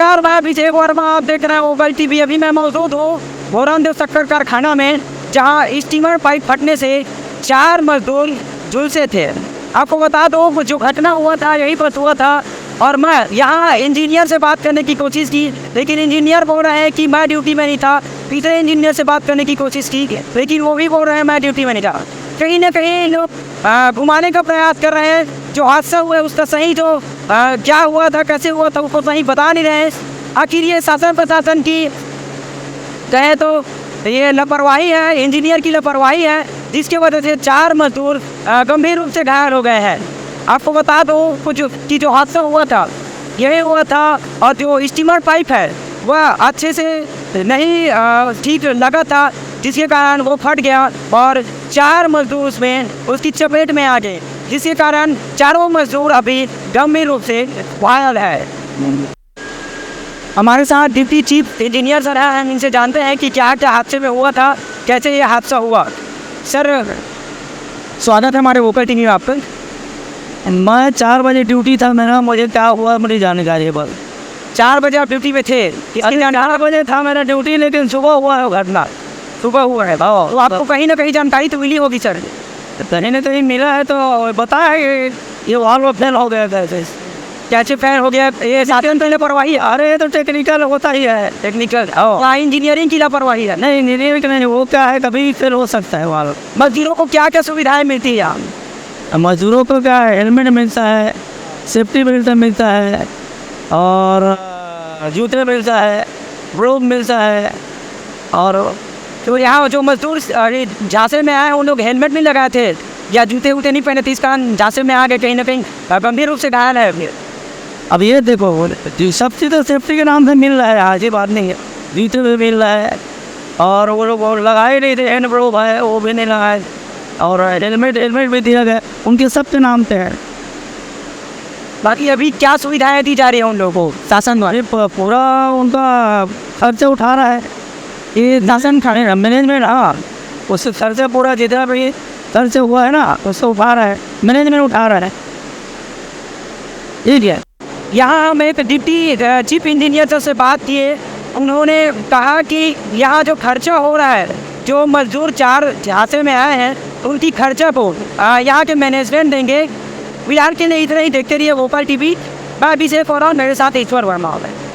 यार मैं अभिषेक वर्मा, आप देख रहे हैं वोकल टीवी। अभी मैं मौजूद हूँ बोरानदेव शक्कर कारखाना में, जहाँ स्टीमर पाइप फटने से 4 मजदूर झुलसे थे। आपको बता दो जो घटना हुआ था यही पर हुआ था, और मैं यहाँ इंजीनियर से बात करने की कोशिश की, लेकिन इंजीनियर बोल रहे हैं कि मैं ड्यूटी में नहीं था। तीसरे इंजीनियर से बात करने की कोशिश की, लेकिन वो भी बोल रहे हैं मैं ड्यूटी में नहीं था। कहीं ना कहीं लोग घुमाने का प्रयास कर रहे हैं। जो हादसा हुआ है उसका सही जो क्या हुआ था, कैसे हुआ था, उसको सही बता नहीं रहे हैं। आखिर ये शासन प्रशासन की कहे तो ये लापरवाही है, इंजीनियर की लापरवाही है, जिसकी वजह से 4 मजदूर गंभीर रूप से घायल हो गए हैं। आपको बता दो कुछ कि जो हादसा हुआ था यही हुआ था, और जो स्टीमर पाइप है वह अच्छे से नहीं ठीक लगा था, जिसके कारण वो फट गया और 4 मजदूर उसमें उसकी चपेट में आ गए, जिसके कारण चारों मजदूर अभी गंभीर रूप से घायल है। हमारे साथ डिप्टी चीफ इंजीनियर सर हैं, हम इनसे जानते हैं कि क्या क्या हादसे में हुआ था, कैसे ये हादसा हुआ। सर स्वागत है हमारे वोकल टीवी में आप पर। मैं 4 बजे ड्यूटी था मेरा, मुझे क्या हुआ मुझे जानकारी है बस। 4 बजे आप ड्यूटी में थे? 11 बजे था मेरा ड्यूटी, लेकिन सुबह हुआ है घटना। सुबह हुआ है तो आपको कहीं ना कहीं जानकारी तो मिली होगी सर? कहीं ना कहीं मिला है तो बताया ये वाल्व फेल हो गया था। ऐसे कैसे फैन हो गया? ये साधन तो लापरवाही है। अरे ये तो टेक्निकल होता ही है। टेक्निकल इंजीनियरिंग की लापरवाही है? नहीं इंजीनियरिंग नहीं, वो क्या है कभी फेल हो सकता है वाल्व। मजदूरों को क्या क्या सुविधाएं मिलती है यहाँ? मजदूरों को क्या है, हेलमेट मिलता है, सेफ्टी बेल्ट मिलता है, और जूते मिलता है, ग्लोव मिलता है। और तो यहाँ जो मजदूर झांसे में आए उन लोग हेलमेट नहीं लगाए थे या जूते वूते नहीं पहने थे, इस कारण झांसे में आ गए, कहीं ना कहीं गंभीर रूप से घायल है। फिर अब ये देखो सब चीज़ तो सेफ्टी के नाम से मिल रहा है, आज ये बात नहीं है। जूते भी मिल रहा है, और वो लोग लगाए नहीं थे, हैंड ग्लोव है वो भी नहीं लगाए, और हेलमेट भी दिया गया, उनके सबके नाम पे है। बाकी अभी क्या सुविधाएं दी जा रही है उन लोगों को शासन द्वारा? पूरा उनका खर्चा उठा रहा है ये शासन खाने मैनेजमेंट। हाँ उस खर्चा पूरा जितना भी खर्च हुआ है ना उसको उठा रहा है, मैनेजमेंट उठा रहा है। ठीक है, यहाँ हम एक डिप्टी चीफ इंजीनियर से बात किए, उन्होंने कहा कि यहाँ जो खर्चा हो रहा है, जो मजदूर 4 झांसे में आए हैं उनकी खर्चा को यहाँ के मैनेजमेंट देंगे। फिलहाल के लिए इतना ही। देखते रहिए वोकल टीवी। मैं अभिषेक और मेरे साथ ईश्वर वर्मा है।